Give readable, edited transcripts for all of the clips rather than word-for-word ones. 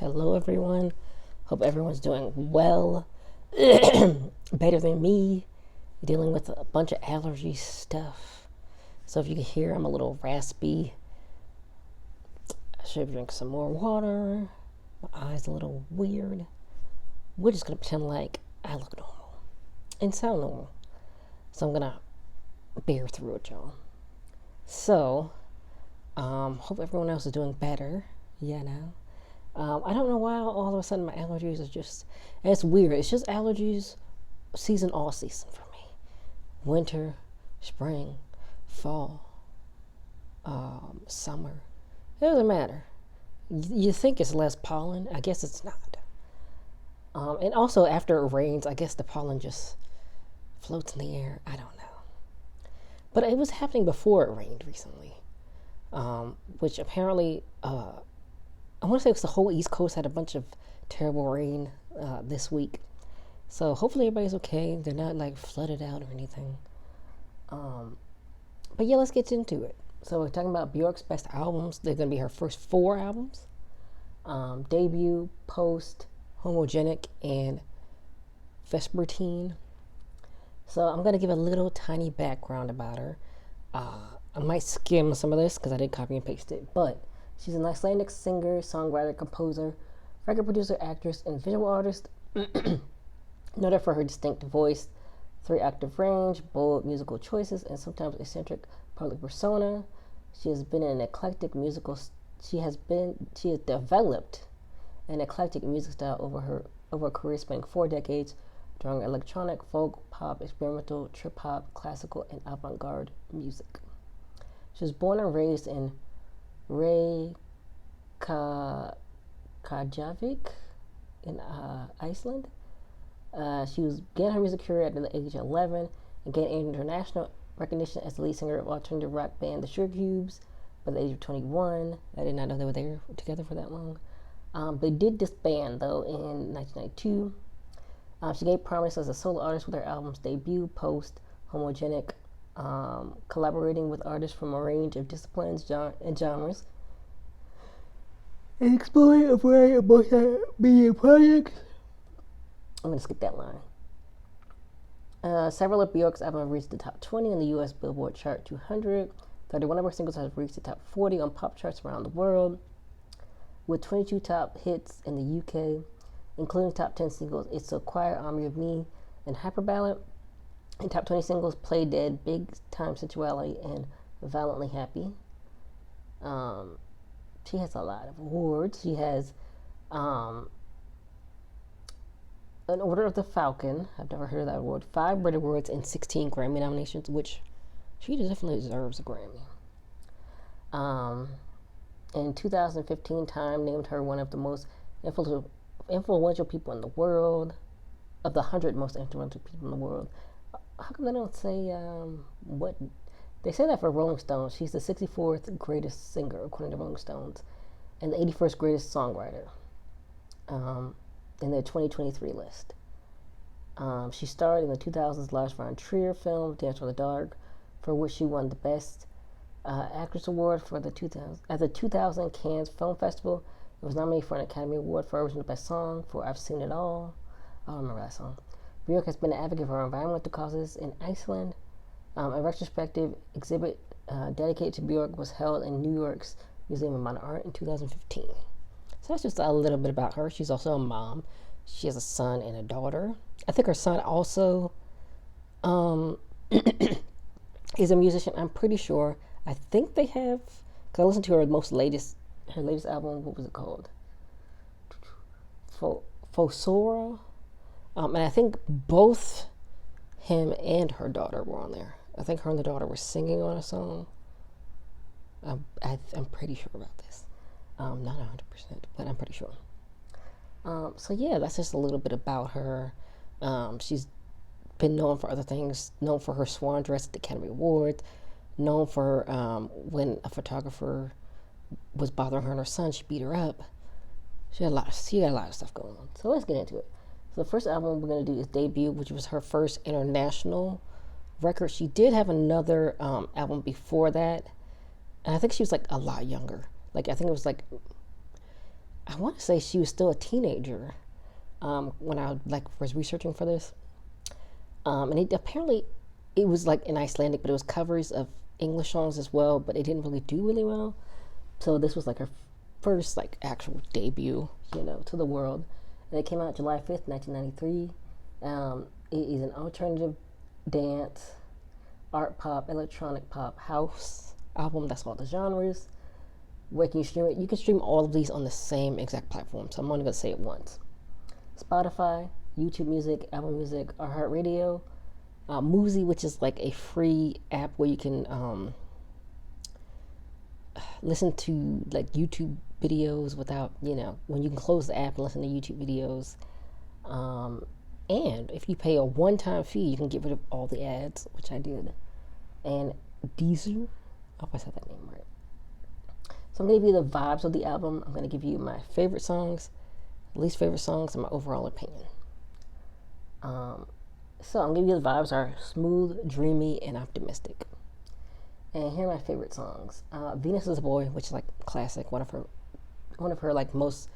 Hello, everyone. Hope everyone's doing well. Better than me. Dealing with a bunch of allergy stuff. So if you can hear, I'm a little raspy. I should drink some more water. My eyes a little weird. We're just gonna pretend like I look normal and sound normal. So I'm gonna bear through it, y'all. So, hope everyone else is doing better. Yeah, now. I don't know why all of a sudden my allergies are just, and it's weird. It's just allergies season, all season for me. Winter, spring, fall, summer. It doesn't matter. You think it's less pollen. I guess it's not. And also after it rains, I guess the pollen just floats in the air. I don't know. But it was happening before it rained recently, which apparently, I want to say it was the whole East Coast had a bunch of terrible rain this week. So hopefully everybody's okay. They're not like flooded out or anything. But yeah, let's get into it. So we're talking about Bjork's best albums. They're going to be her first 4 albums. Debut, Post, Homogenic, and Vespertine. So I'm going to give a little tiny background about her. I might skim some of this because I did copy and paste it. But she's an Icelandic singer, songwriter, composer, record producer, actress, and visual artist. Noted for her distinct voice, 3-octave range, bold musical choices, and sometimes eccentric public persona. She has developed an eclectic music style over a career spanning 4 decades, drawing electronic, folk, pop, experimental, trip hop, classical, and avant-garde music. She was born and raised in Reykjavik in Iceland. She began her music career at the age of 11 and gained international recognition as the lead singer of alternative rock band The Sugar Cubes by the age of 21. I did not know they were there together for that long. They did disband, though, in 1992. She gave prominence as a solo artist with her albums Debut, Post, Homogenic, collaborating with artists from a range of disciplines and genres, and exploring a variety of multimedia projects. I'm going to skip that line. Several of Bjork's albums have reached the top 20 on the U.S. Billboard Chart 200. 31 of her singles have reached the top 40 on pop charts around the world, with 22 top hits in the UK, including top 10 singles It's So Quiet, Army of Me, and Hyper Ballad, and top 20 singles Play Dead, Big Time Sensuality, and Violently Happy. She has a lot of awards. She has an Order of the Falcon. I've never heard of that award. 5 Brit Awards and 16 Grammy nominations, which she definitely deserves a Grammy. In 2015, Time named her one of the most influential people in the world, of the 100 most influential people in the world. How come they don't say what? They say that for Rolling Stones. She's the 64th greatest singer, according to Rolling Stones, and the 81st greatest songwriter in their 2023 list. She starred in the 2000s Lars von Trier film Dance in the Dark, for which she won the Best Actress Award for at the 2000 Cannes Film Festival. It was nominated for an Academy Award for Original Best Song for I've Seen It All. I don't remember that song. Bjork has been an advocate for environmental causes in Iceland. A retrospective exhibit dedicated to Bjork was held in New York's Museum of Modern Art in 2015. So that's just a little bit about her. She's also a mom. She has a son and a daughter. I think her son also is a musician. I'm pretty sure. I think they have, because I listened to her latest album. What was it called? Fosora. And I think both him and her daughter were on there. I think her and the daughter were singing on a song. I'm pretty sure about this. Not 100%, but I'm pretty sure. So yeah, that's just a little bit about her. She's been known for other things, known for her swan dress at the Academy Awards, known for when a photographer was bothering her and her son, she beat her up. She had a lot of stuff going on. So let's get into it. So the first album we're going to do is Debut, which was her first international record. She did have another album before that, and I think she was like a lot younger. Like I think it was like I want to say she was still a teenager when I like was researching for this. And apparently it was like in Icelandic, but it was covers of English songs as well, but it didn't really do really well. So this was like her first like actual debut, to the world. And it came out July 5th, 1993. It is an alternative dance, art pop, electronic pop, house album. That's all the genres. Where can you stream it? You can stream all of these on the same exact platform. So I'm only going to say it once. Spotify, YouTube Music, Apple Music, iHeartRadio, Muzi, which is like a free app where you can listen to like YouTube videos without, when you can close the app and listen to YouTube videos. And if you pay a one-time fee, you can get rid of all the ads, which I did. And Deezer, I hope I said that name right. So I'm going to give you the vibes of the album. I'm going to give you my favorite songs, least favorite songs, and my overall opinion. So I'm going to give you the vibes are smooth, dreamy, and optimistic. And here are my favorite songs. Venus is a Boy, which is like classic, one of her like most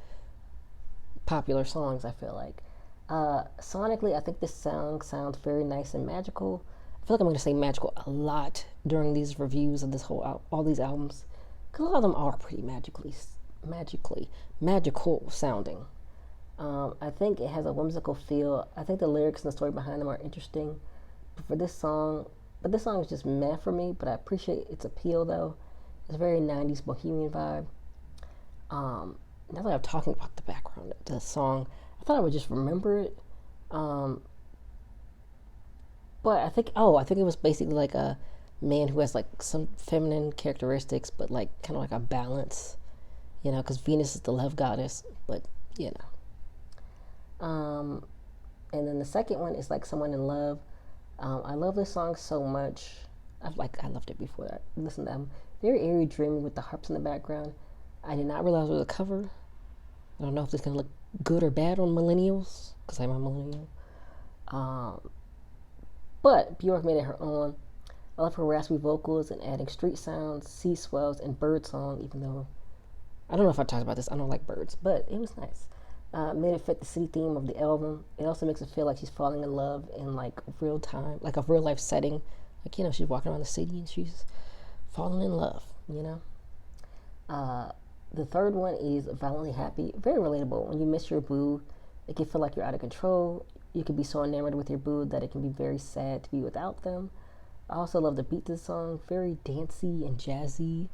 popular songs, I feel like. Sonically, I think this song sounds very nice and magical. I feel like I'm going to say magical a lot during these reviews of this all these albums, because a lot of them are pretty magical sounding. I think it has a whimsical feel. I think the lyrics and the story behind them are interesting. But this song is just meh for me, but I appreciate its appeal though. It's a very 90s bohemian vibe. Now that I'm talking about the background of the song, I thought I would just remember it. But I think it was basically like a man who has like some feminine characteristics, but like kind of like a balance, because Venus is the love goddess, but. And then the second one is like Someone in Love. I love this song so much. I loved it before I listened to them. Very airy, dreamy with the harps in the background. I did not realize it was a cover. I don't know if this is gonna look good or bad on millennials, because I'm a millennial. But Bjork made it her own. I love her raspy vocals and adding street sounds, sea swells, and bird song, even though I don't know if I talked about this. I don't like birds, but it was nice. Made it fit the city theme of the album. It also makes it feel like she's falling in love in like real time, like a real life setting. Like, she's walking around the city and she's falling in love, The third one is Violently Happy. Very relatable. When you miss your boo, it can feel like you're out of control. You can be so enamored with your boo that it can be very sad to be without them. I also love the beat to the song. Very dancey and jazzy.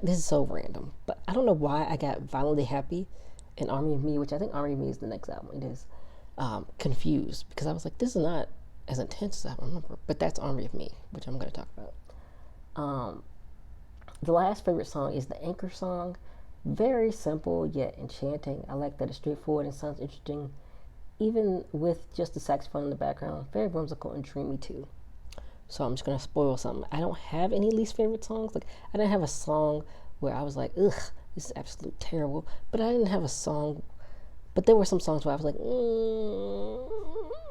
This is so random, but I don't know why I got Violently Happy and Army of Me, which I think Army of Me is the next album. It is confused, because I was like, this is not as intense as I remember, but that's Army of Me, which I'm going to talk about. The last favorite song is the Anchor song. Very simple yet enchanting. I like that it's straightforward and sounds interesting, even with just the saxophone in the background. Very whimsical and dreamy too. So I'm just going to spoil something. I don't have any least favorite songs. Like, I didn't have a song where I was like, ugh, this is absolutely terrible. But I didn't have a song. But there were some songs where I was like,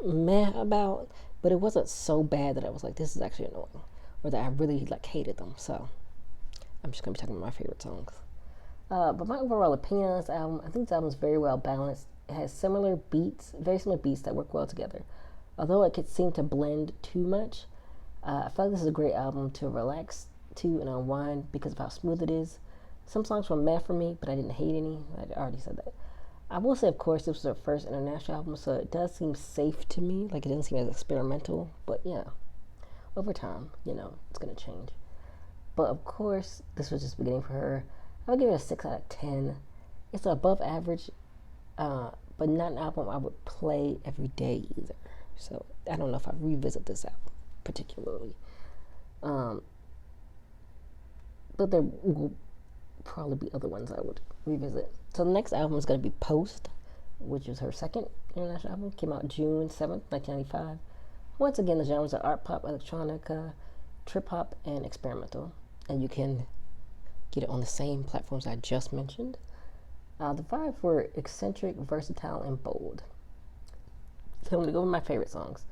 meh about. But it wasn't so bad that I was like, this is actually annoying. Or that I really like hated them. So I'm just going to be talking about my favorite songs. But my overall opinion on this album, I think this album is very well balanced. It has very similar beats that work well together. Although it could seem to blend too much, I feel like this is a great album to relax to and unwind because of how smooth it is. Some songs were meh for me, but I didn't hate any. I already said that. I will say, of course, this was their first international album, so it does seem safe to me. Like, it doesn't seem as experimental, but over time, it's going to change. But of course, this was just beginning for her. I would give it a 6 out of 10. It's above average, but not an album I would play every day either. So I don't know if I revisit this album particularly. But there will probably be other ones I would revisit. So the next album is going to be Post, which is her second international album. Came out June 7th, 1995. Once again, the genres are art pop, electronica, trip hop, and experimental. And you can get it on the same platforms I just mentioned. The vibes were eccentric, versatile, and bold. So I'm going to go with my favorite songs.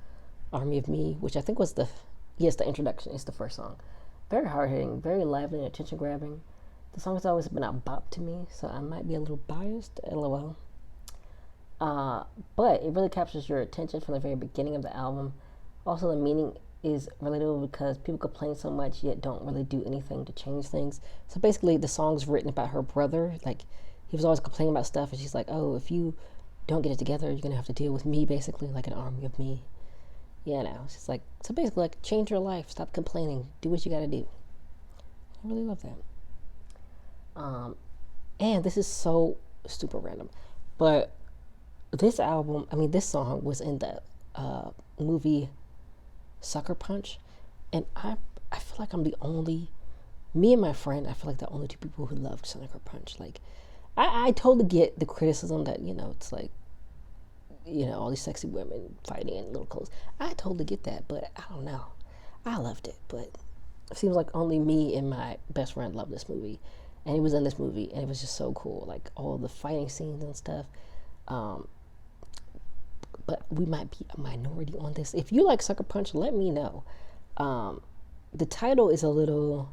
Army of Me, which I think was the introduction. It's the first song. Very hard-hitting, very lively and attention-grabbing. The song has always been a bop to me, so I might be a little biased, lol. Uh, but it really captures your attention from the very beginning of the album. Also, the meaning is relatable because people complain so much yet don't really do anything to change things. So basically, the song's written about her brother. Like, he was always complaining about stuff, and she's like, "Oh, if you don't get it together, you're gonna have to deal with me, basically, like an army of me." Yeah, no, it's just like, so basically, like, change your life, stop complaining, do what you gotta do. I really love that. Um, and this is so super random, but this album, I mean, this song was in the movie Sucker Punch, and I feel like I'm the only, me and my friend, I feel like the only two people who loved Sucker Punch. Like, I totally get the criticism that, it's like, all these sexy women fighting in little clothes. I totally get that, but I don't know. I loved it, but it seems like only me and my best friend loved this movie. And he was in this movie, and it was just so cool. Like, all the fighting scenes and stuff. Um, but we might be a minority on this. If you like Sucker Punch, let me know. The title is a little,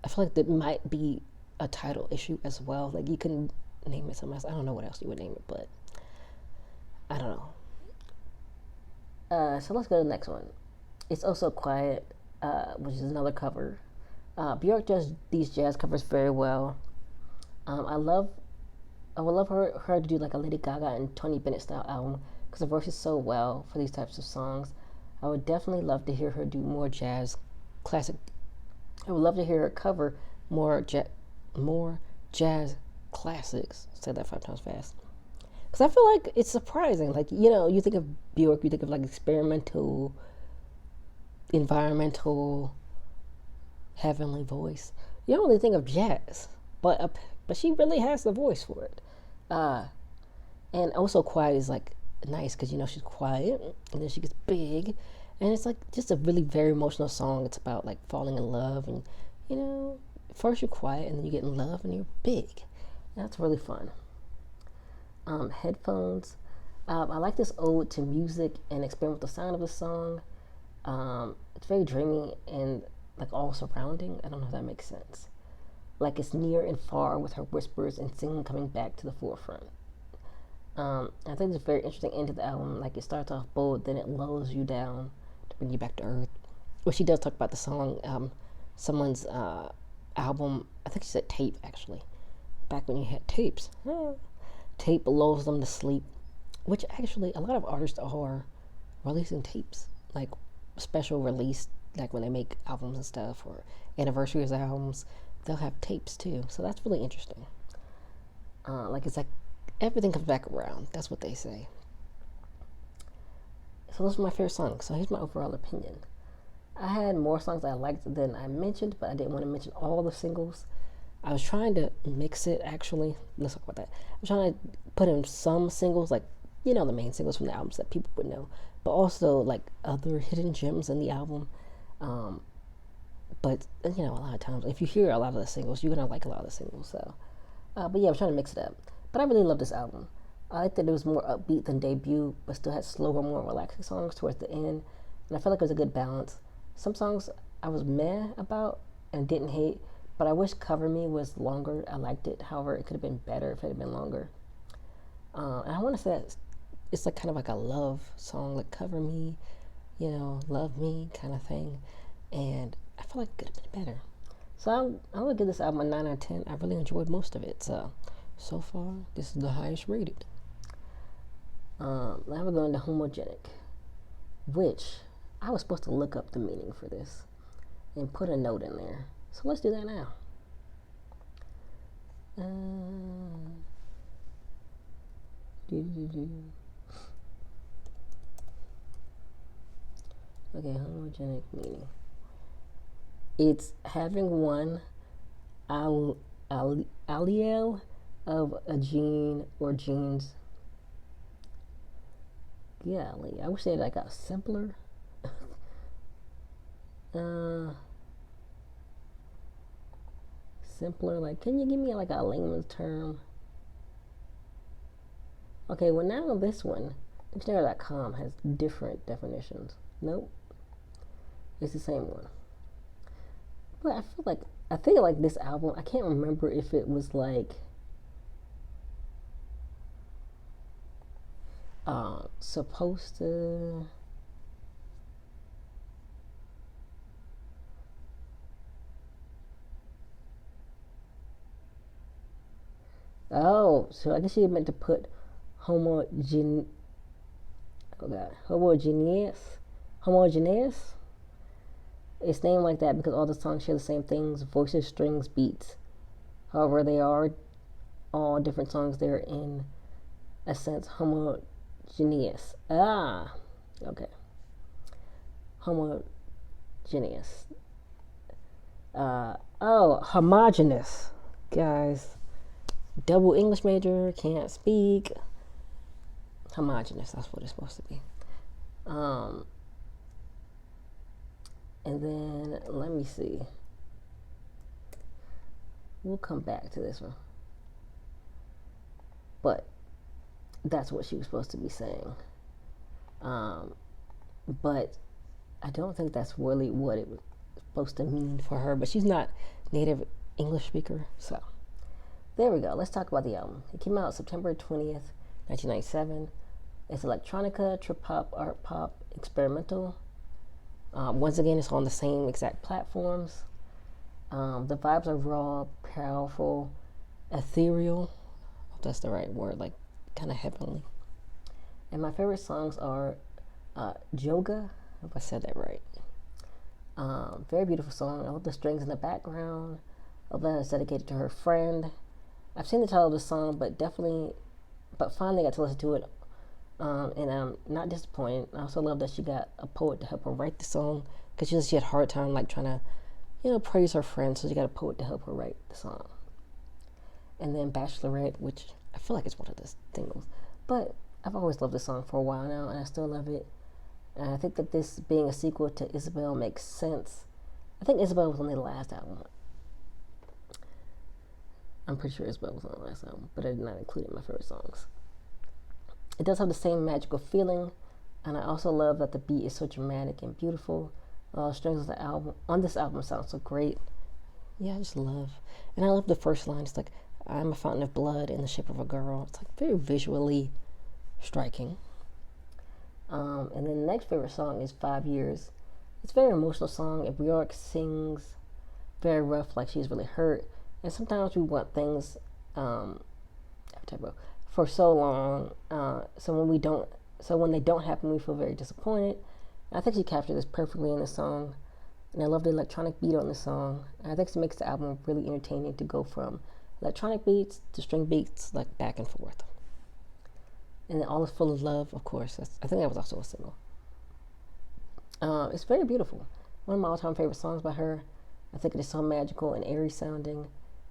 I feel like there might be a title issue as well. Like, you can name it something else. I don't know what else you would name it, but I don't know. So let's go to the next one. It's Also Quiet, which is another cover. Bjork does these jazz covers very well. Um, I love, I would love her to do like a Lady Gaga and Tony Bennett style album because her voice is so well for these types of songs. I would definitely love to hear her do more jazz, classic. I would love to hear her cover more more jazz classics. Say that 5 times fast. Because I feel like it's surprising. Like, you think of Bjork, you think of like experimental, environmental, heavenly voice. You don't really think of jazz, but she really has the voice for it. Uh, and Also Quiet is like nice because she's quiet and then she gets big, and it's like just a really very emotional song. It's about like falling in love, and first you're quiet and then you get in love and you're big. That's really fun. Headphones. I like this ode to music and experiment with the sound of the song. It's very dreamy and like all surrounding. I don't know if that makes sense. Like it's near and far with her whispers and singing coming back to the forefront. I think it's a very interesting end to the album. Like it starts off bold, then it lulls you down to bring you back to earth. Well, she does talk about the song, someone's album. I think she said tape actually. Back when you had tapes, tape lulls them to sleep. Which actually, a lot of artists are releasing tapes, like special release, like when they make albums and stuff or anniversaries albums, they'll have tapes too. So that's really interesting. Like it's like everything comes back around. That's what they say. So those are my favorite songs. So here's my overall opinion. I had more songs I liked than I mentioned, but I didn't want to mention all the singles. I was trying to mix it actually. Let's talk about that. I was trying to put in some singles, like, the main singles from the albums that people would know, but also like other hidden gems in the album. But a lot of times, if you hear a lot of the singles, you're gonna like a lot of the singles. So, but yeah, I was trying to mix it up. But I really love this album. I like that it was more upbeat than debut, but still had slower, more relaxing songs towards the end. And I felt like it was a good balance. Some songs I was meh about and didn't hate, but I wish Cover Me was longer. I liked it. However, it could have been better if it had been longer. And I want to say that it's like kind of like a love song, like Cover Me, love me kind of thing. And I feel like it could have been better. So I'm going to give this album a 9 out of 10. I really enjoyed most of it. So far, this is the highest rated. Now we're going to Homogenic, which I was supposed to look up the meaning for this and put a note in there. So let's do that now. Okay, homogenic meaning. It's having one allele of a gene or genes. Golly, I wish they had like a simpler. Simpler, like, can you give me like a layman's term? Okay, well now this one, dictionary.com has different definitions. Nope, it's the same one. But I feel like I think like this album, I can't remember if it was like supposed to. Oh, so I guess she meant to put homogen. Oh God, homogeneous. It's named like that because all the songs share the same things: voices, strings, beats. However, they are all different songs. They're in a sense homogeneous. Ah, okay, homogeneous. Oh, homogeneous, guys. Double English major, can't speak. Homogeneous, that's what it's supposed to be. Um, and then let me see. We'll come back to this one. But that's what she was supposed to be saying. But I don't think that's really what it was supposed to mean for her. But she's not native English speaker, so there we go. Let's talk about the album. It came out September 20th, 1997. It's electronica, trip hop, art pop, experimental. Once again, it's on the same exact platforms. The vibes are raw, powerful, ethereal. If that's the right word, like kind of heavenly. And my favorite songs are Joga, if I said that right. Very beautiful song. I love the strings in the background. I love that it's dedicated to her friend. I've seen the title of the song, but finally got to listen to it, and I'm not disappointed. I also love that she got a poet to help her write the song because she had a hard time like trying to, praise her friend, so she got a poet to help her write the song. And then Bachelorette, which I feel like it's one of the singles, but I've always loved this song for a while now, and I still love it. And I think that this being a sequel to Isobel makes sense. I think Isobel was on the last album. I'm pretty sure Isobel was on the last album, but I did not include it in my favorite songs. It does have the same magical feeling, and I also love that the beat is so dramatic and beautiful. Strings on this album sound so great. Yeah, I just love. And I love the first line. It's like, I'm a fountain of blood in the shape of a girl. It's like very visually striking. And then the next favorite song is 5 Years. It's a very emotional song, and Bjork sings very rough, like she's really hurt. And sometimes we want things for so long. So when they don't happen, we feel very disappointed. And I think she captured this perfectly in the song. And I love the electronic beat on the song. And I think it makes the album really entertaining to go from electronic beats to string beats, like back and forth. And then All Is Full of Love, of course. I think that was also a single. It's very beautiful. One of my all-time favorite songs by her. I think it is so magical and airy sounding.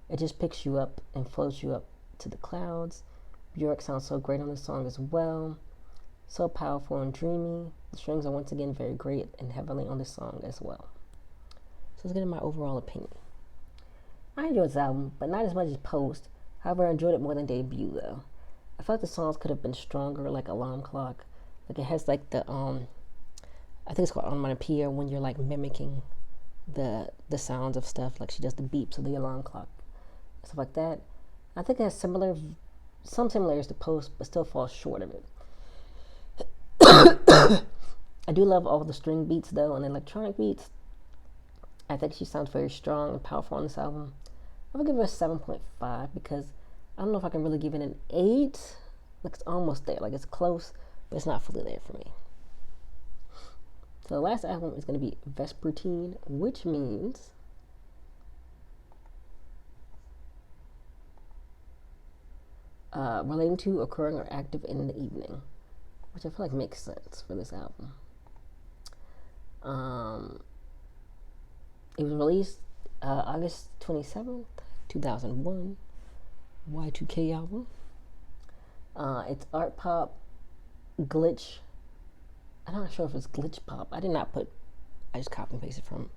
It just picks you up and floats you up to the clouds. Bjork sounds so great on this song as well. So powerful and dreamy. The strings are once again very great and heavily on this song as well. So let's get into my overall opinion. I enjoyed this album, but not as much as Post. However, I enjoyed it more than Debut though. I felt the songs could have been stronger, like Alarm Clock. Like it has like the I think it's called onomatopoeia when you're like mimicking the sounds of stuff. Like she does the beeps of the alarm clock, stuff like that. I think it has some similarities to Post, but still falls short of it. I do love all the string beats though, and the electronic beats. I think she sounds very strong and powerful on this album. I would give it a 7.5 because I don't know if I can really give it an 8. Like it's almost there, like it's close, but it's not fully there for me. So the last album is going to be Vespertine, which means relating to, occurring, or active in the evening, which I feel like makes sense for this album. It was released August 27th, 2001, Y2K album. It's art pop, glitch. I'm not sure if it's glitch pop. I just copy and pasted from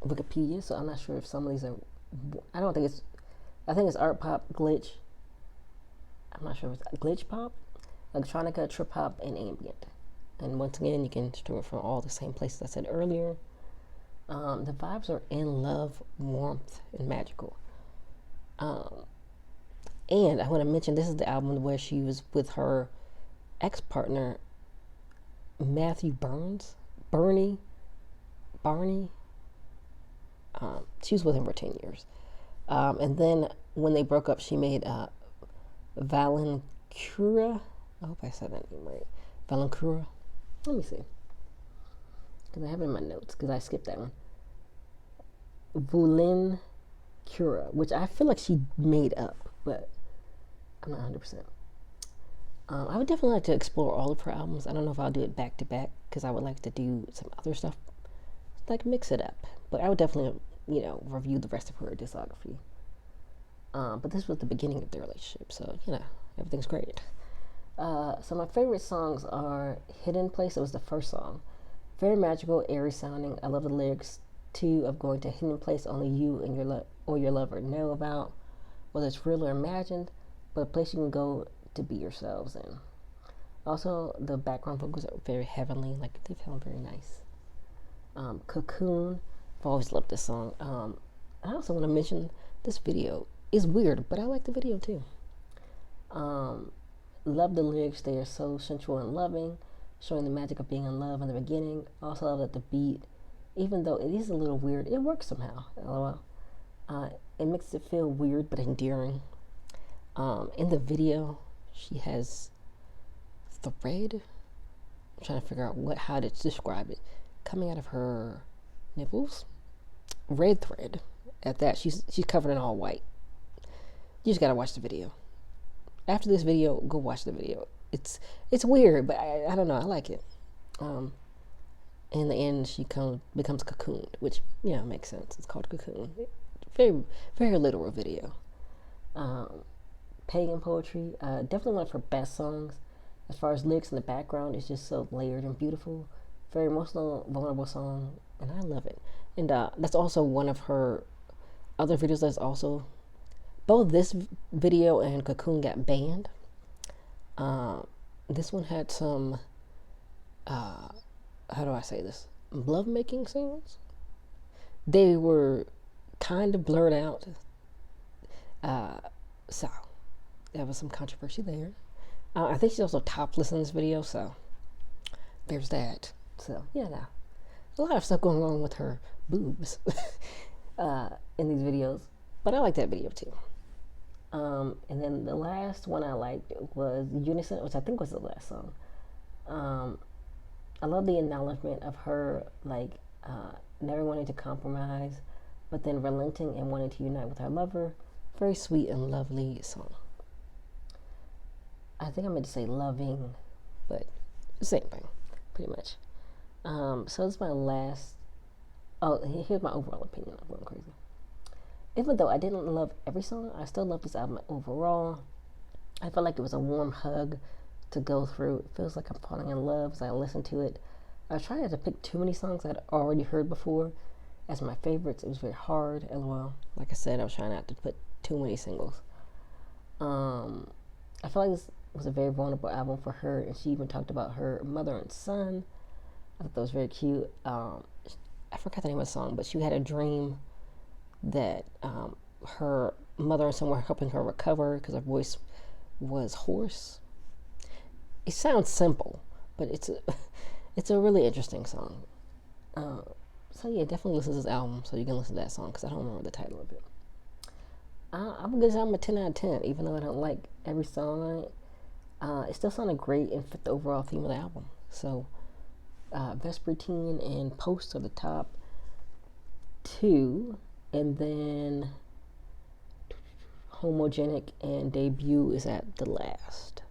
Wikipedia, so I'm not sure if some of these are, I think it's art pop, glitch. I'm not sure if it's glitch pop, electronica, trip hop, and ambient. And once again, you can stream it from all the same places I said earlier. The vibes are in love, warmth, and magical. Um, and I want to mention this is the album where she was with her ex-partner Matthew Barney. She was with him for 10 years. And then when they broke up, she made Valencura. I hope I said that name right. Valencura. Let me see. Because I have it in my notes, because I skipped that one. Valencura, which I feel like she made up, but I'm not 100%. I would definitely like to explore all of her albums. I don't know if I'll do it back to back, because I would like to do some other stuff, like mix it up. But I would definitely, review the rest of her discography. But this was the beginning of their relationship, so, everything's great. So my favorite songs are Hidden Place. It was the first song. Very magical, airy sounding. I love the lyrics, too, of going to a hidden place only you and your lover know about, whether it's real or imagined, but a place you can go to be yourselves in. Also, the background vocals are very heavenly, like they sound very nice. Cocoon. I've always loved this song. I also want to mention this video. It's weird, but I like the video too. Love the lyrics. They are so sensual and loving, showing the magic of being in love in the beginning. Also love that the beat, even though it is a little weird, it works somehow. LOL. It makes it feel weird but endearing. In the video, she has thread. I'm trying to figure out how to describe it. Coming out of her nipples, red thread. At that, she's covered in all white. You just gotta watch the video. After this video, go watch the video. It's weird, but I don't know. I like it. In the end, she becomes cocooned, which makes sense. It's called Cocoon. Very very literal video. Pagan Poetry, definitely one of her best songs. As far as lyrics in the background, it's just so layered and beautiful. Very emotional, vulnerable song, and I love it. And that's also one of her other videos that's also, both this video and Cocoon got banned. This one had some, how do I say this? Love-making scenes? They were kind of blurred out. So, there was some controversy there. I think she's also topless in this video, so there's that. So, a lot of stuff going on with her boobs in these videos. But I like that video too. And then the last one I liked was Unison, which I think was the last song. I love the acknowledgement of her, never wanting to compromise, but then relenting and wanting to unite with her lover. Very sweet and lovely song. I think I meant to say loving, but same thing, pretty much. So this is my last. Oh, here's my overall opinion. I'm going crazy. Even though I didn't love every song, I still love this album overall. I felt like it was a warm hug to go through. It feels like I'm falling in love as I listen to it. I was trying not to pick too many songs I'd already heard before as my favorites. It was very hard, LOL. Like I said, I was trying not to put too many singles. I feel like this was a very vulnerable album for her, and she even talked about her mother and son. I thought that was very cute. I forgot the name of the song, but she had a dream that her mother and son were helping her recover because her voice was hoarse. It sounds simple, but it's a really interesting song. So yeah, definitely listen to this album so you can listen to that song because I don't remember the title of it. I would give this album a 10 out of 10, even though I don't like every song on it. It still sounded great and fit the overall theme of the album. So Vespertine and Post are the top two, and then Homogenic and Debut is at the last.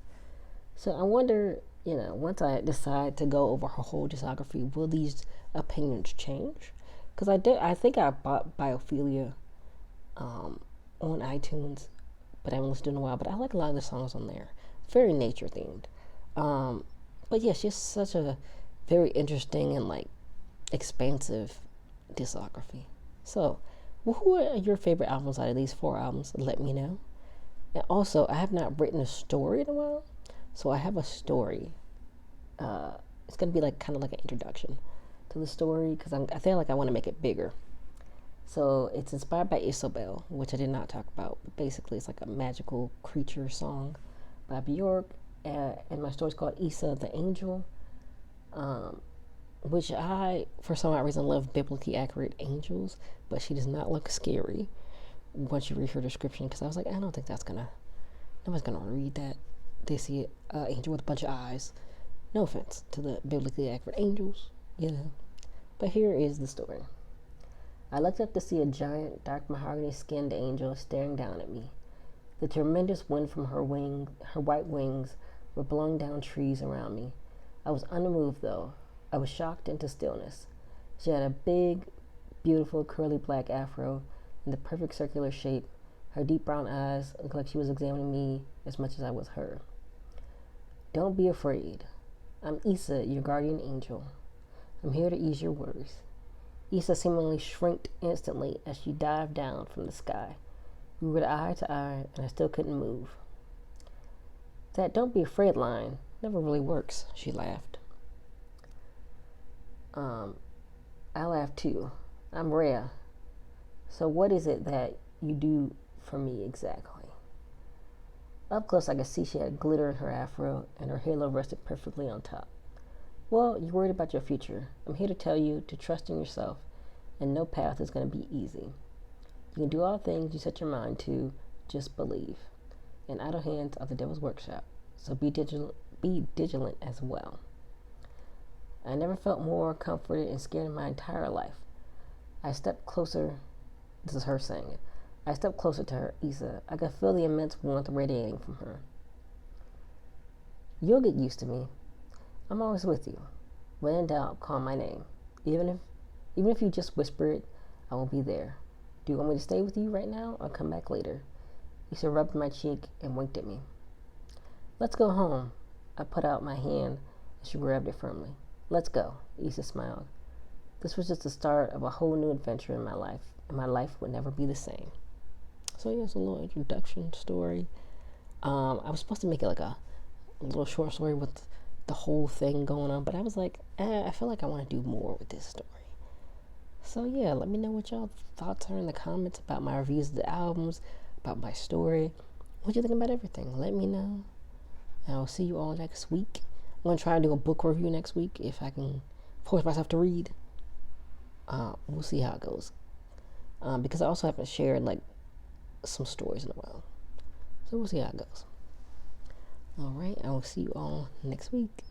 So I wonder, once I decide to go over her whole discography, will these opinions change? Because I think I bought Biophilia on iTunes, but I haven't listened to it in a while. But I like a lot of the songs on there. Very nature themed. But yeah, she's such a very interesting and expansive discography. So, who are your favorite albums out of these 4 albums? Let me know. And also, I have not written a story in a while, so I have a story. It's gonna be kind of like an introduction. to the story because I feel like I want to make it bigger. So it's inspired by Isobel, which I did not talk about. But basically, it's like a magical creature song by Bjork, and my story's called Isa the Angel, which I, for some odd reason, love biblically accurate angels, but she does not look scary once you read her description. Because I was like, I don't think nobody's gonna read that. They see an angel with a bunch of eyes. No offense to the biblically accurate angels, you know. But here is the story. I looked up to see a giant, dark mahogany-skinned angel staring down at me. The tremendous wind from her white wings, were blowing down trees around me. I was unmoved, though. I was shocked into stillness. She had a big, beautiful, curly black afro in the perfect circular shape. Her deep brown eyes looked like she was examining me as much as I was her. Don't be afraid. I'm Isa, your guardian angel. I'm here to ease your worries. Isa seemingly shrinked instantly as she dived down from the sky. We were eye to eye, and I still couldn't move. That "don't be afraid" line never really works, she laughed. I laughed too. I'm Rhea. So what is it that you do for me exactly? Up close I could see she had glitter in her afro, and her halo rested perfectly on top. Well, you're worried about your future. I'm here to tell you to trust in yourself, and no path is going to be easy. You can do all things you set your mind to, just believe. And idle hands are the devil's workshop, so be vigilant as well. I never felt more comforted and scared in my entire life. I stepped closer. This is her saying it. I stepped closer to her, Isa. I could feel the immense warmth radiating from her. You'll get used to me. I'm always with you. When in doubt, call my name. Even if you just whisper it, I will be there. Do you want me to stay with you right now or come back later? Isa rubbed my cheek and winked at me. Let's go home. I put out my hand and she grabbed it firmly. Let's go, Isa smiled. This was just the start of a whole new adventure in my life, and my life would never be the same. So yeah, it's a little introduction story. I was supposed to make it like a little short story with the whole thing going on, but I was like, I feel like I want to do more with this story. So yeah, let me know what y'all thoughts are in the comments about my reviews of the albums, about my story. What you think about everything? Let me know. And I'll see you all next week. I'm gonna try and do a book review next week if I can force myself to read. We'll see how it goes. Because I also haven't shared like some stories in a while. So we'll see how it goes. Alright, I will see you all next week.